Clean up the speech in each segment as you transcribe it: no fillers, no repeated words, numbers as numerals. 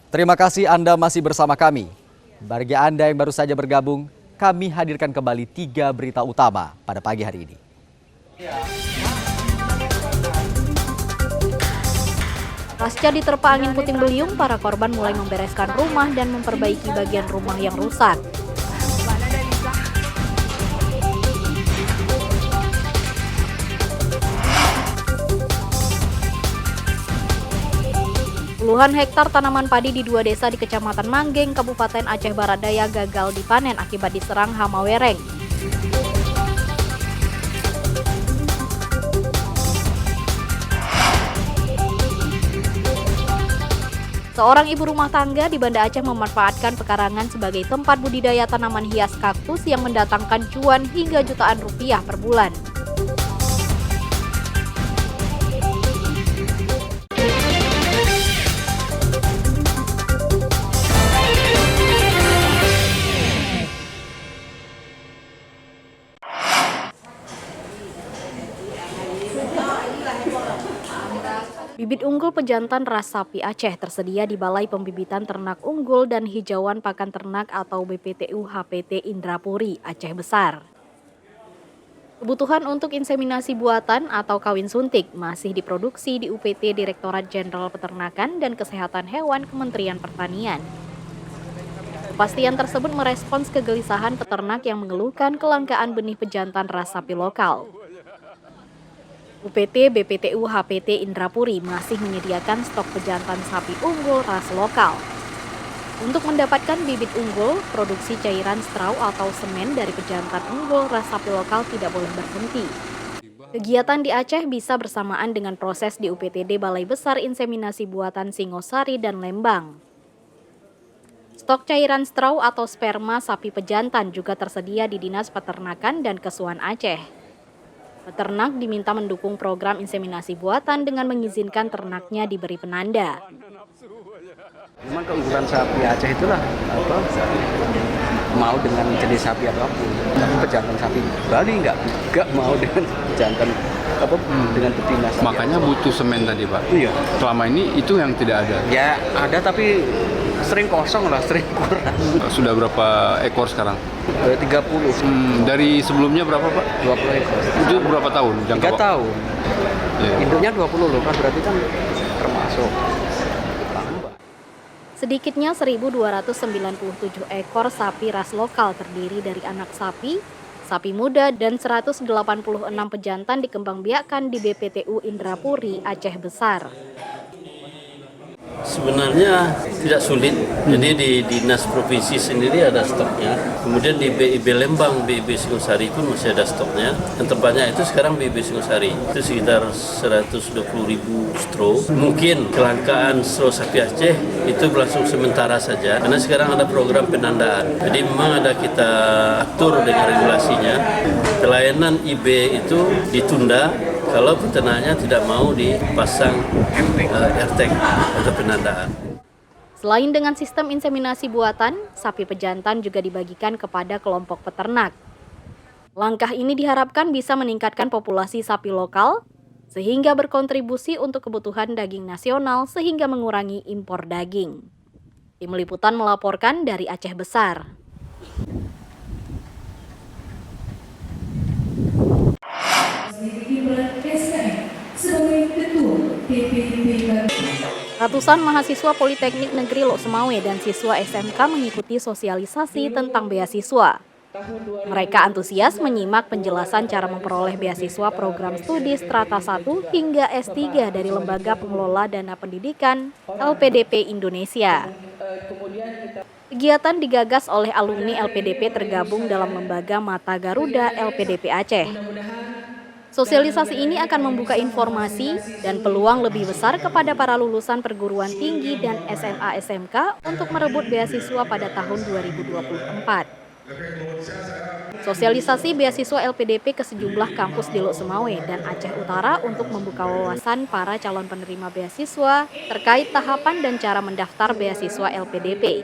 Terima kasih Anda masih bersama kami. Bagi Anda yang baru saja bergabung, kami hadirkan kembali 3 berita utama pada pagi hari ini. Pasca diterpa angin puting beliung, para korban mulai membereskan rumah dan memperbaiki bagian rumah yang rusak. Puluhan hektar tanaman padi di 2 desa di Kecamatan Manggeng, Kabupaten Aceh Barat Daya gagal dipanen akibat diserang hama wereng. Seorang ibu rumah tangga di Banda Aceh memanfaatkan pekarangan sebagai tempat budidaya tanaman hias kaktus yang mendatangkan cuan hingga jutaan rupiah per bulan. Bibit unggul pejantan ras sapi Aceh tersedia di Balai Pembibitan Ternak Unggul dan Hijauan Pakan Ternak atau BPTU HPT Indrapuri, Aceh Besar. Kebutuhan untuk inseminasi buatan atau kawin suntik masih diproduksi di UPT Direktorat Jenderal Peternakan dan Kesehatan Hewan Kementerian Pertanian. Kepastian tersebut merespons kegelisahan peternak yang mengeluhkan kelangkaan benih pejantan ras sapi lokal. UPT BPTU HPT Indrapuri masih menyediakan stok pejantan sapi unggul ras lokal. Untuk mendapatkan bibit unggul, produksi cairan straw atau semen dari pejantan unggul ras sapi lokal tidak boleh berhenti. Kegiatan di Aceh bisa bersamaan dengan proses di UPTD Balai Besar Inseminasi Buatan Singosari dan Lembang. Stok cairan straw atau sperma sapi pejantan juga tersedia di Dinas Peternakan dan Kesuan Aceh. Peternak diminta mendukung program inseminasi buatan dengan mengizinkan ternaknya diberi penanda. Memang keunggulan sapi Aceh itulah mau dengan jenis sapi apapun. Tapi pejantan sapi Bali nggak mau dengan pejantan dengan betina sapi. Makanya butuh semen tadi, Pak. Iya. Selama ini itu yang tidak ada. Ya ada tapi sering kosong lah, sering kurang. Sudah berapa ekor sekarang? 30. Dari sebelumnya berapa, Pak? 20 ekor. Itu berapa tahun? 3 tahun. Ya. Induknya 20 loh, kan berarti kan termasuk. Sedikitnya 1.297 ekor sapi ras lokal terdiri dari anak sapi, sapi muda, dan 186 pejantan dikembangbiakkan di BPTU Indrapuri, Aceh Besar. Sebenarnya tidak sulit, jadi di Dinas Provinsi sendiri ada stoknya. Kemudian di BIB Lembang, BIB Singosari pun masih ada stoknya. Yang terbanyak itu sekarang BIB Singosari, itu sekitar 120.000 stro. Mungkin kelangkaan stro sapi Aceh itu berlangsung sementara saja, karena sekarang ada program penandaan. Jadi memang ada kita atur dengan regulasinya. Pelayanan IB itu ditunda kalau peternaknya tidak mau dipasang AirTag atau penandaan. Selain dengan sistem inseminasi buatan, sapi pejantan juga dibagikan kepada kelompok peternak. Langkah ini diharapkan bisa meningkatkan populasi sapi lokal, sehingga berkontribusi untuk kebutuhan daging nasional sehingga mengurangi impor daging. Tim Liputan melaporkan dari Aceh Besar. Ratusan mahasiswa Politeknik Negeri Lok Semawe dan siswa SMK mengikuti sosialisasi tentang beasiswa. Mereka antusias menyimak penjelasan cara memperoleh beasiswa program studi Strata 1 hingga S3 dari Lembaga Pengelola Dana Pendidikan LPDP Indonesia. Kegiatan digagas oleh alumni LPDP tergabung dalam Lembaga Mata Garuda LPDP Aceh. Sosialisasi ini akan membuka informasi dan peluang lebih besar kepada para lulusan perguruan tinggi dan SMA-SMK untuk merebut beasiswa pada tahun 2024. Sosialisasi beasiswa LPDP ke sejumlah kampus di Lok Semawe dan Aceh Utara untuk membuka wawasan para calon penerima beasiswa terkait tahapan dan cara mendaftar beasiswa LPDP.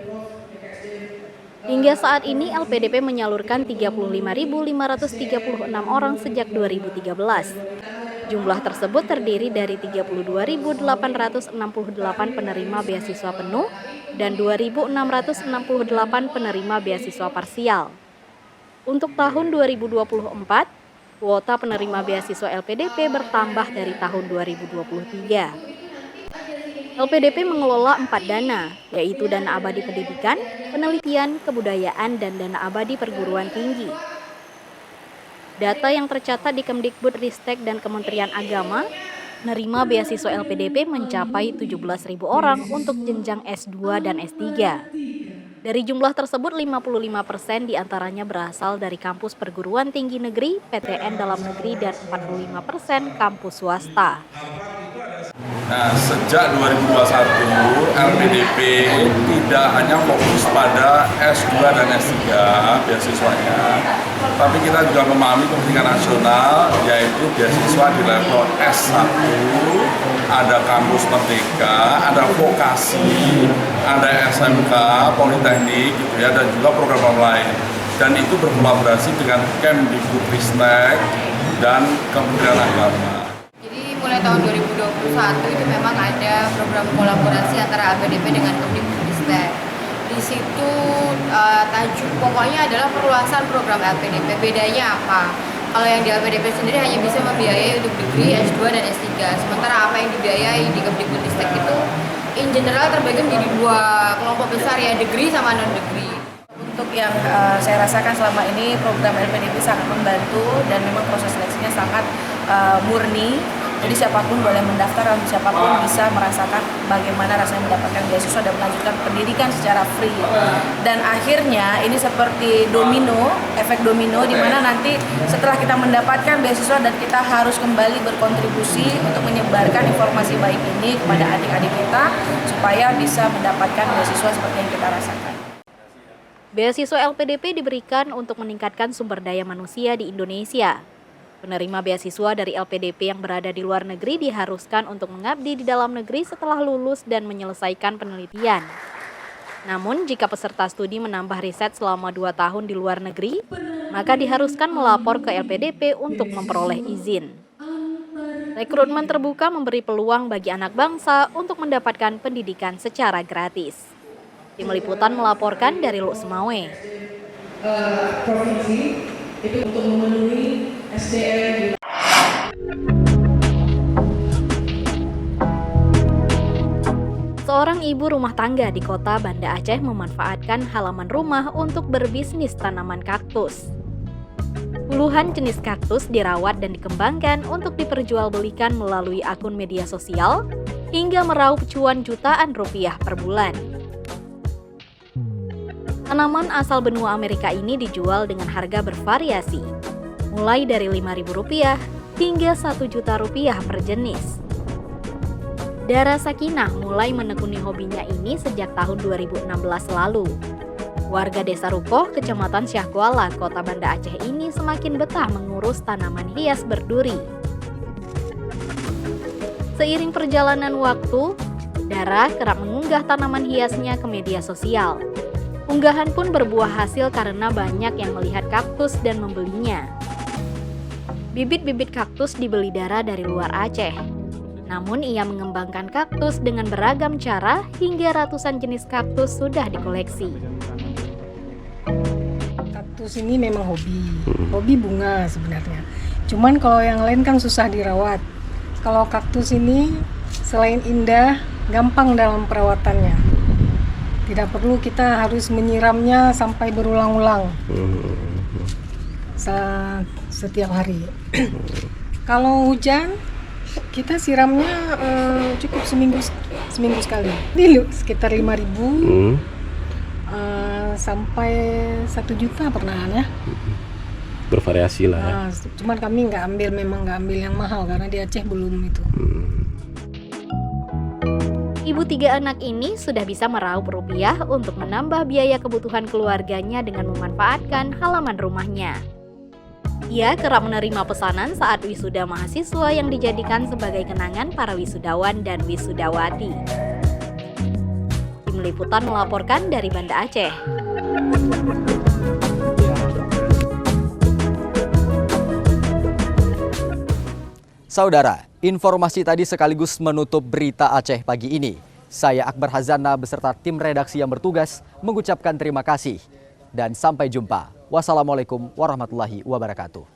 Hingga saat ini LPDP menyalurkan 35.536 orang sejak 2013. Jumlah tersebut terdiri dari 32.868 penerima beasiswa penuh dan 2.668 penerima beasiswa parsial. Untuk tahun 2024, kuota penerima beasiswa LPDP bertambah dari tahun 2023. LPDP mengelola 4 dana, yaitu dana abadi pendidikan, penelitian, kebudayaan, dan dana abadi perguruan tinggi. Data yang tercatat di Kemdikbudristek dan Kementerian Agama, penerima beasiswa LPDP mencapai 17.000 orang untuk jenjang S2 dan S3. Dari jumlah tersebut, 55% diantaranya berasal dari kampus perguruan tinggi negeri, PTN dalam negeri, dan 45% kampus swasta. Nah, sejak 2021, LPDP tidak hanya fokus pada S2 dan S3 beasiswanya, tapi kita juga memahami kepentingan nasional, yaitu beasiswa di level S1, ada kampus merdeka, ada vokasi, ada SMK, politeknik, gitu ya, dan juga program lain. Dan itu berkolaborasi dengan Kemdikbudristek dan Kementerian Agama. Mulai tahun 2021 itu memang ada program kolaborasi antara LPDP dengan Kemdikbudristek. Di situ tajuk pokoknya adalah perluasan program LPDP. Bedanya apa? Kalau yang di LPDP sendiri hanya bisa membiayai untuk degree S2 dan S3. Sementara apa yang dibiayai di Kemdikbudristek itu in general terbagi menjadi 2 kelompok besar, ya degree sama non degree. Untuk yang saya rasakan selama ini program LPDP sangat membantu dan memang proses seleksinya sangat murni. Jadi siapapun boleh mendaftar dan siapapun bisa merasakan bagaimana rasanya mendapatkan beasiswa dan melanjutkan pendidikan secara free. Dan akhirnya ini seperti domino, efek domino, di mana nanti setelah kita mendapatkan beasiswa dan kita harus kembali berkontribusi untuk menyebarkan informasi baik ini kepada adik-adik kita supaya bisa mendapatkan beasiswa seperti yang kita rasakan. Beasiswa LPDP diberikan untuk meningkatkan sumber daya manusia di Indonesia. Penerima beasiswa dari LPDP yang berada di luar negeri diharuskan untuk mengabdi di dalam negeri setelah lulus dan menyelesaikan penelitian. Namun, jika peserta studi menambah riset selama 2 tahun di luar negeri, maka diharuskan melapor ke LPDP untuk memperoleh izin. Rekrutmen terbuka memberi peluang bagi anak bangsa untuk mendapatkan pendidikan secara gratis. Tim Liputan melaporkan dari Luk Semawe. Provinsi itu untuk memenuhi SDM. Seorang ibu rumah tangga di kota Banda Aceh memanfaatkan halaman rumah untuk berbisnis tanaman kaktus. Puluhan jenis kaktus dirawat dan dikembangkan untuk diperjualbelikan melalui akun media sosial hingga meraup cuan jutaan rupiah per bulan. Tanaman asal benua Amerika ini dijual dengan harga bervariasi, mulai dari Rp5.000 hingga Rp1.000.000 per jenis. Dara Sakinah mulai menekuni hobinya ini sejak tahun 2016 lalu. Warga Desa Rukoh, Kecamatan Syahkuala, Kota Banda Aceh ini semakin betah mengurus tanaman hias berduri. Seiring perjalanan waktu, Dara kerap mengunggah tanaman hiasnya ke media sosial. Unggahan pun berbuah hasil karena banyak yang melihat kaktus dan membelinya. Bibit-bibit kaktus dibeli Dara dari luar Aceh. Namun ia mengembangkan kaktus dengan beragam cara hingga ratusan jenis kaktus sudah dikoleksi. Kaktus ini memang hobi bunga sebenarnya. Cuman kalau yang lain kan susah dirawat. Kalau kaktus ini selain indah, gampang dalam perawatannya. Tidak perlu kita harus menyiramnya sampai berulang-ulang setiap hari. Kalau hujan, kita siramnya cukup seminggu sekali. Ini sekitar 5.000 sampai 1 juta pernah ya. Bervariasi lah ya. Cuman kami nggak ambil yang mahal karena di Aceh belum itu. Ibu 3 anak ini sudah bisa meraup rupiah untuk menambah biaya kebutuhan keluarganya dengan memanfaatkan halaman rumahnya. Ia kerap menerima pesanan saat wisuda mahasiswa yang dijadikan sebagai kenangan para wisudawan dan wisudawati. Tim Liputan melaporkan dari Banda Aceh. Saudara, informasi tadi sekaligus menutup berita Aceh pagi ini. Saya Akbar Hazana beserta tim redaksi yang bertugas mengucapkan terima kasih dan sampai jumpa. Wassalamualaikum warahmatullahi wabarakatuh.